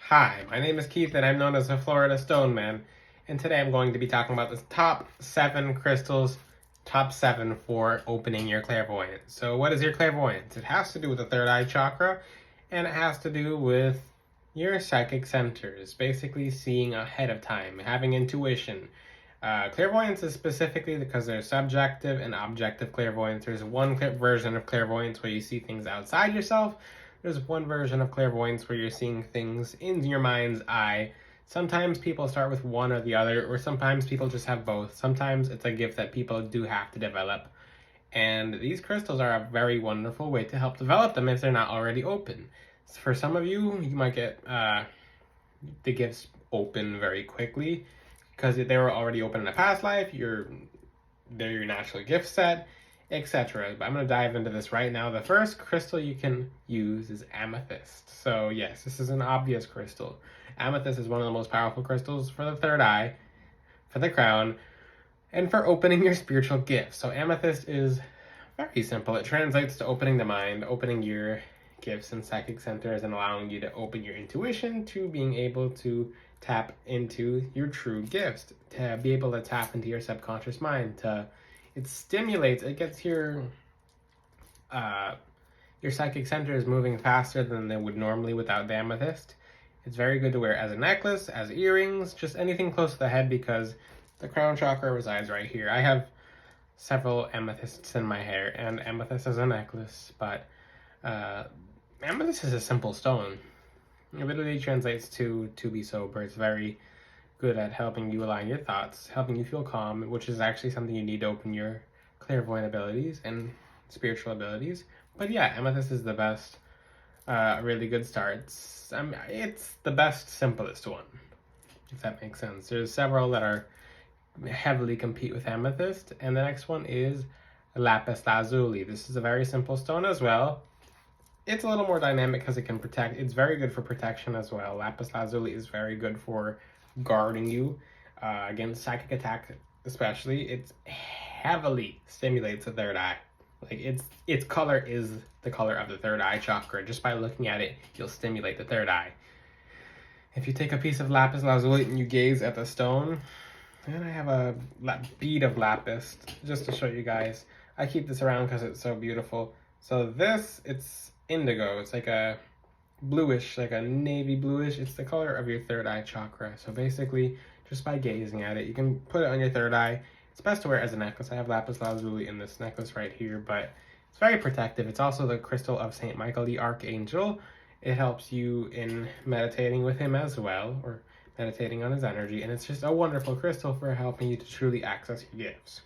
Hi, my name is Keith and I'm known as the Florida Stone Man, and today I'm going to be talking about the top 7 crystals, top 7 for opening your clairvoyance. So what is your clairvoyance? It has to do with the third eye chakra, and it has to do with your psychic centers, basically seeing ahead of time, having intuition. Clairvoyance is specifically because there's subjective and objective clairvoyance. There's one version of clairvoyance where you see things outside yourself. There's one version of clairvoyance where you're seeing things in your mind's eye. Sometimes people start with one or the other, or sometimes people just have both. Sometimes it's a gift that people do have to develop. And these crystals are a very wonderful way to help develop them if they're not already open. So for some of you, you might get the gifts open very quickly because they were already open in a past life. They're your natural gift set, etc. But I'm going to dive into this right now. The first crystal you can use is Amethyst. So yes, this is an obvious crystal. Amethyst is one of the most powerful crystals for the third eye, for the crown, and for opening your spiritual gifts. So Amethyst is very simple. It translates to opening the mind, opening your gifts and psychic centers, and allowing you to open your intuition to being able to tap into your true gifts, to be able to tap into your subconscious mind. It stimulates, it gets your psychic centers moving faster than they would normally without the amethyst. It's very good to wear as a necklace, as earrings, just anything close to the head because the crown chakra resides right here. I have several amethysts in my hair and amethyst is a necklace, but amethyst is a simple stone. It literally translates to be sober. It's very good at helping you align your thoughts, helping you feel calm, which is actually something you need to open your clairvoyant abilities and spiritual abilities. But yeah, amethyst is the best, really good start. It's the best, simplest one, if that makes sense. There's several that are heavily compete with amethyst, and the next one is Lapis Lazuli. This is a very simple stone as well. It's a little more dynamic because it can protect. It's very good for protection as well. Lapis Lazuli is very good for guarding you against psychic attack, especially. It heavily stimulates the third eye. Like its color is the color of the third eye chakra. Just by looking at it, you'll stimulate the third eye. If you take a piece of Lapis Lazuli and you gaze at the stone, and I have a bead of lapis just to show you guys. I keep this around because it's so beautiful. So it's indigo. It's like a bluish, like a navy bluish. It's the color of your third eye chakra. So basically, just by gazing at it, you can put it on your third eye. It's best to wear it as a necklace. I have Lapis Lazuli in this necklace right here, but it's very protective. It's also the crystal of Saint Michael the Archangel. It helps you in meditating with him as well, or meditating on his energy, and it's just a wonderful crystal for helping you to truly access your gifts.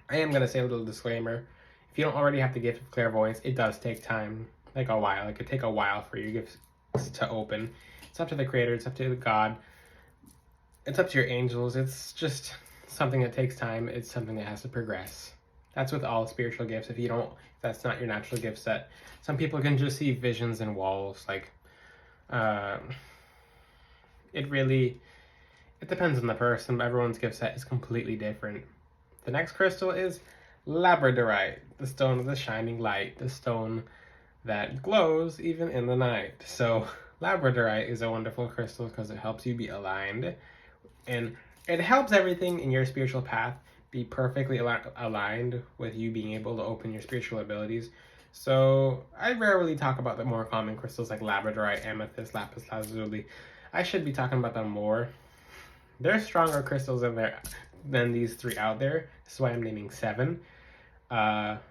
I am going to say a little disclaimer. If you don't already have the gift of clairvoyance, it does take time, like a while. It could take a while for your gifts to open. It's up to the creator, it's up to the God, it's up to your angels. It's just something that takes time. It's something that has to progress. That's with all spiritual gifts. If that's not your natural gift set. Some people can just see visions in walls. Like, it depends on the person, but everyone's gift set is completely different. The next crystal is labradorite, the stone of the shining light, the stone that glows even in the night. So labradorite is a wonderful crystal because it helps you be aligned, and it helps everything in your spiritual path be perfectly aligned with you being able to open your spiritual abilities. So I rarely talk about the more common crystals like labradorite, amethyst, lapis lazuli. I should be talking about them more. There's stronger crystals in there than these 3 out there. This is why I'm naming 7. But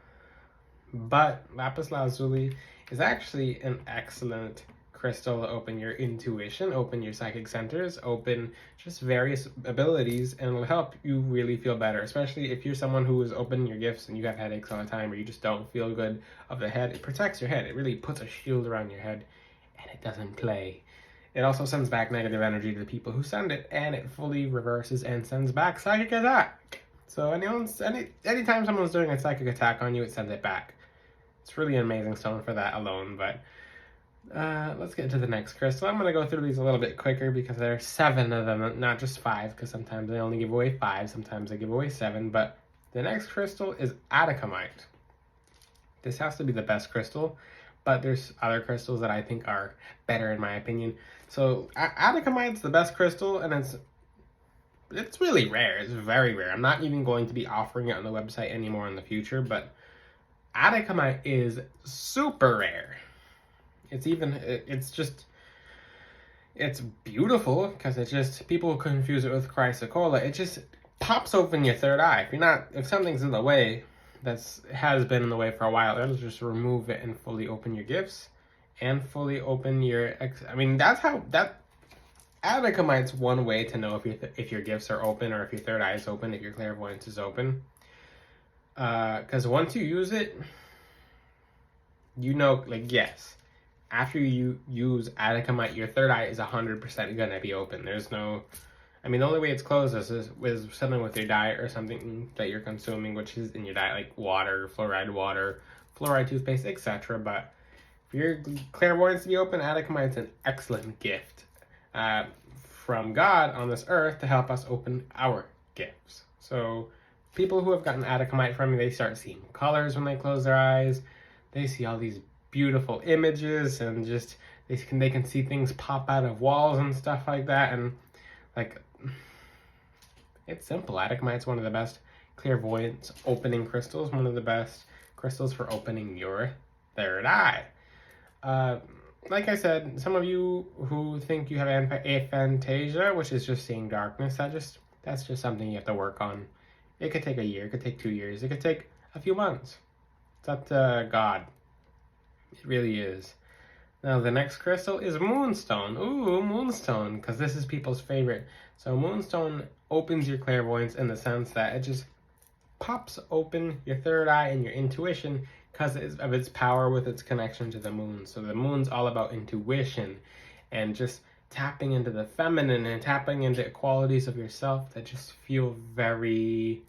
lapis lazuli is actually an excellent crystal to open your intuition, open your psychic centers, open just various abilities, and it'll help you really feel better, especially if you're someone who is opening your gifts and you have headaches all the time or you just don't feel good of the head. It protects your head. It really puts a shield around your head, and it doesn't play. It also sends back negative energy to the people who send it, and it fully reverses and sends back psychic attack. So anytime someone's doing a psychic attack on you, it sends it back. It's really an amazing stone for that alone. But let's get to the next crystal. I'm going to go through these a little bit quicker because there are 7 of them, not just 5, because sometimes they only give away 5, sometimes they give away 7. But the next crystal is Atticamite. This has to be the best crystal but there's other crystals that I think are better in my opinion. So Atticamite's the best crystal, and it's really rare. It's very rare. I'm not even going to be offering it on the website anymore in the future, but Atticamite is super rare. It's beautiful because people confuse it with chrysocolla. It just pops open your third eye. If something's in the way, has been in the way for a while, it'll just remove it and fully open your gifts and fully open your. Atticamite's one way to know if your gifts are open or if your third eye is open, if your clairvoyance is open. Because once you use it, yes, after you use Atticamite, your third eye is 100% gonna be open. There's no, the only way it's closed is something with your diet or something that you're consuming, which is in your diet, like water, fluoride toothpaste, etc. But for your clairvoyance to be open, Atticamite's an excellent gift from God on this earth to help us open our gifts. So people who have gotten Atticamite from me, they start seeing colors when they close their eyes. They see all these beautiful images, and just they can see things pop out of walls and stuff like that. And it's simple. Atticamite's one of the best clairvoyance opening crystals, one of the best crystals for opening your third eye. Like I said, some of you who think you have aphantasia, which is just seeing darkness, that's just something you have to work on. It could take a year, it could take 2 years, it could take a few months. It's up to God. It really is. Now the next crystal is Moonstone. Ooh, Moonstone, because this is people's favorite. So Moonstone opens your clairvoyance in the sense that it just pops open your third eye and your intuition because of its power with its connection to the moon. So the moon's all about intuition and just tapping into the feminine and tapping into qualities of yourself that just feel very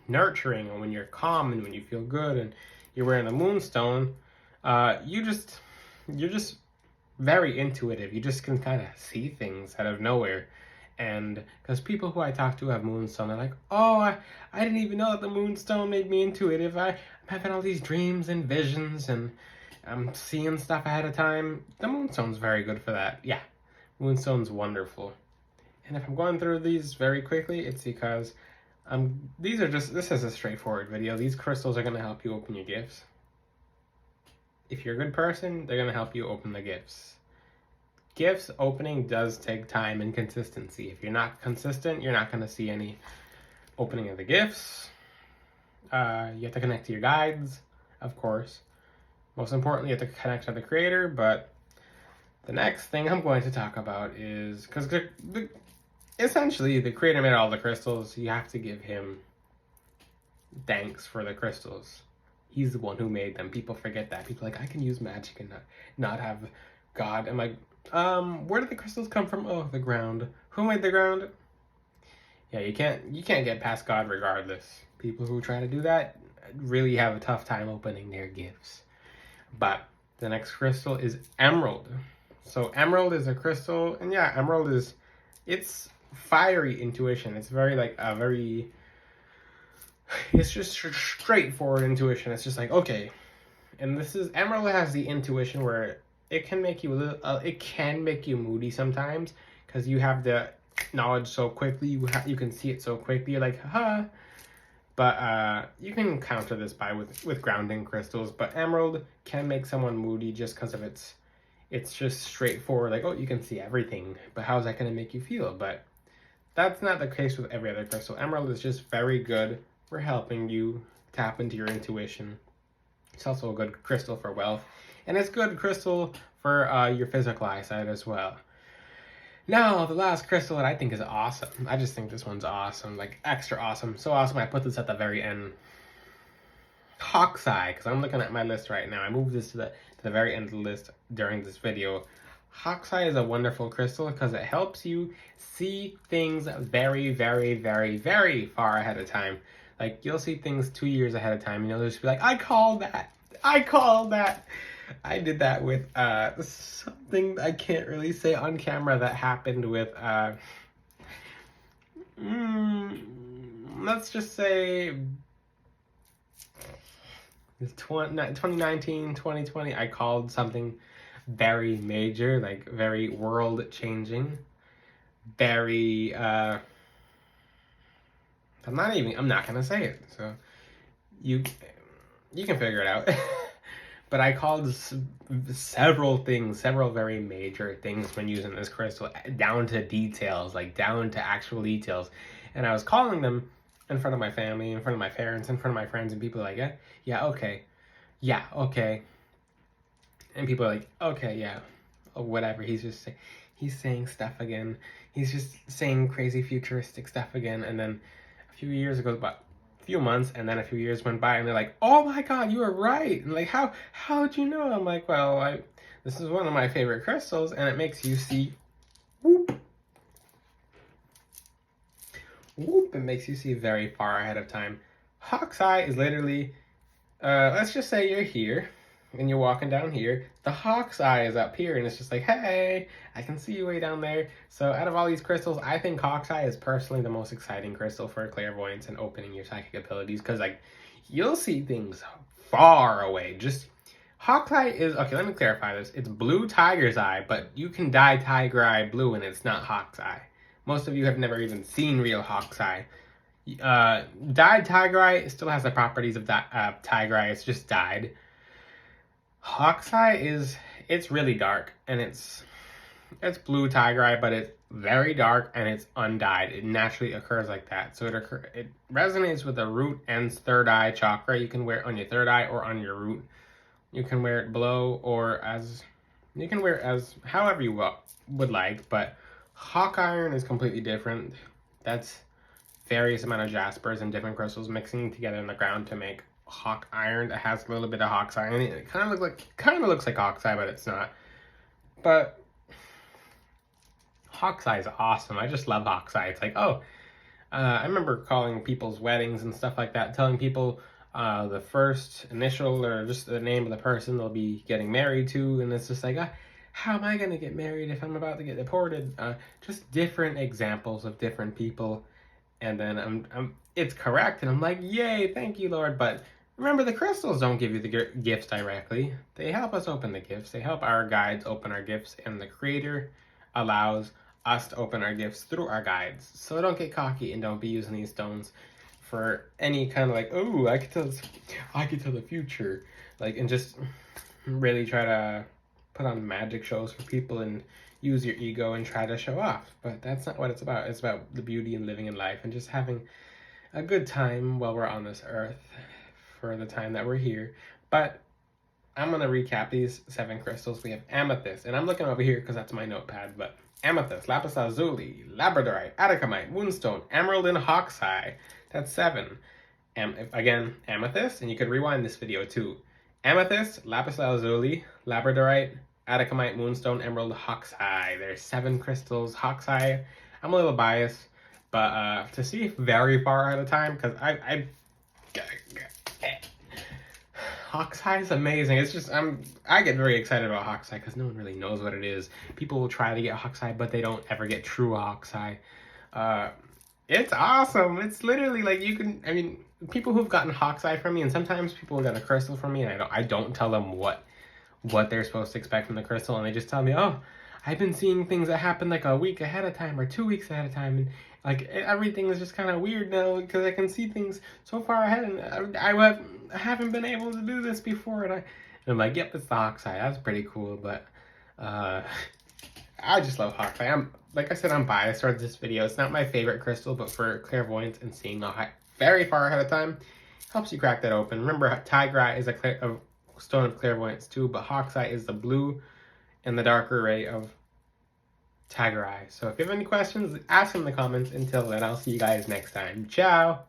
nurturing. And when you're calm and when you feel good and you're wearing the Moonstone, you're just very intuitive. You just can kind of see things out of nowhere. And because people who I talk to have Moonstone, they're like, oh, I didn't even know that the Moonstone made me intuitive. I'm having all these dreams and visions, and I'm seeing stuff ahead of time. The Moonstone's very good for that. Yeah, Moonstone's wonderful. And if I'm going through these very quickly, it's because this is a straightforward video. These crystals are going to help you open your gifts. If you're a good person, they're going to help you open the gifts. Gifts opening does take time and consistency. If you're not consistent, you're not going to see any opening of the gifts. You have to connect to your guides, of course. Most importantly, you have to connect to the creator. But the next thing I'm going to talk about is, because essentially the creator made all the crystals, you have to give him thanks for the crystals. He's the one who made them. People forget that. People are like, I can use magic and not have God. I'm like, where did the crystals come from? Oh, the ground. Who made the ground? Yeah, you can't get past God regardless. People who try to do that really have a tough time opening their gifts. But the next crystal is emerald. So emerald is a crystal, and yeah, emerald it's fiery intuition. It's it's just straightforward intuition. It's just like, okay. And emerald has the intuition where it can make you it can make you moody sometimes because you have the knowledge so quickly. You can see it so quickly. You're like, huh. But you can counter this with grounding crystals. But emerald can make someone moody just because of it's just straightforward. Like, oh, you can see everything. But how is that going to make you feel? But that's not the case with every other crystal. Emerald is just very good for helping you tap into your intuition. It's also a good crystal for wealth. And it's good crystal for your physical eyesight as well. Now, the last crystal that I think is awesome. I just think this one's awesome. Like, extra awesome. So awesome, I put this at the very end. Hawkeye, because I'm looking at my list right now. I moved this to the very end of the list during this video. Hawkeye is a wonderful crystal because it helps you see things very, very, very, very far ahead of time. Like, you'll see things 2 years ahead of time, and you'll just be like, I called that. I did that with something I can't really say on camera that happened with, let's just say, 2019, 2020, I called something very major, like very world changing, very, I'm not gonna say it, so you can figure it out. But I called several things, several very major things when using this crystal, down to details, like down to actual details. And I was calling them in front of my family, in front of my parents, in front of my friends, and people are like, yeah, okay, yeah, okay. And people are like, okay, yeah, or whatever. He's saying stuff again. He's just saying crazy futuristic stuff again. And then a few years ago, about a few months, and then a few years went by, and they're like, oh my God, you were right. And like, how'd you know? I'm like, well, this is one of my favorite crystals, and it makes you see, whoop, whoop, it makes you see very far ahead of time. Hawkeye is literally, let's just say you're here, and you're walking down here, the hawk's eye is up here, and it's just like, hey, I can see you way down there. So out of all these crystals, I think hawk's eye is personally the most exciting crystal for clairvoyance and opening your psychic abilities, because like, you'll see things far away. Just, hawk's eye is, okay, let me clarify this. It's blue tiger's eye, but you can dye tiger eye blue and it's not hawk's eye. Most of you have never even seen real hawk's eye. Dyed tiger eye still has the properties of tiger eye, it's just dyed. Hawk's eye it's really dark, and it's blue tiger eye, but it's very dark and it's undyed. It naturally occurs like that. So it resonates with the root and third eye chakra. You can wear it on your third eye or on your root. You can wear it below, or you can wear it as however you would like, but hawk iron is completely different. That's various amount of jaspers and different crystals mixing together in the ground to make hawk iron. That has a little bit of hawk's eye in it. It kind of looks like hawk's eye, but it's not. But hawk's eye is awesome. I just love hawk's eye. It's like, oh, I remember calling people's weddings and stuff like that, telling people the first initial or just the name of the person they'll be getting married to, and it's just like, how am I gonna get married if I'm about to get deported? Just different examples of different people, and then it's correct, and I'm like, yay, thank you, Lord. But remember, the crystals don't give you the gifts directly. They help us open the gifts. They help our guides open our gifts, and the Creator allows us to open our gifts through our guides. So don't get cocky and don't be using these stones for any kind of like, oh, I can tell the future, like, and just really try to put on magic shows for people and use your ego and try to show off. But that's not what it's about. It's about the beauty and living in life and just having a good time while we're on this earth for the time that we're here. But I'm going to recap these 7 crystals. We have Amethyst, and I'm looking over here because that's my notepad, but Amethyst, Lapis Lazuli, Labradorite, Atticamite, Moonstone, Emerald, and Hawk's Eye. That's 7. Again, Amethyst, and you could rewind this video too. Amethyst, Lapis Lazuli, Labradorite, Atticamite, Moonstone, Emerald, Hawk's Eye. There's 7 crystals. Hawk's Eye, I'm a little biased, but to see very far ahead of time, because Hawk's Eye is amazing. It's just, I get very excited about Hawk's Eye because no one really knows what it is. People will try to get Hawk's Eye, but they don't ever get true Hawk's Eye. It's awesome. It's literally like people who've gotten Hawk's Eye from me, and sometimes people get a crystal from me, and I don't tell them what they're supposed to expect from the crystal, and they just tell me, oh, I've been seeing things that happen like a week ahead of time or 2 weeks ahead of time, and like everything is just kind of weird now because I can see things so far ahead, and I haven't been able to do this before, and I'm like, yep, it's the Hawk's Eye. That's pretty cool, but I just love Hawk's Eye. Like I said, I'm biased towards this video. It's not my favorite crystal, but for clairvoyance and seeing very far ahead of time helps you crack that open. Remember, Tiger Eye is a stone of clairvoyance too, but Hawk's Eye is the blue and the darker ray of Tiger Eye. So if you have any questions, ask them in the comments. Until then, I'll see you guys next time. Ciao!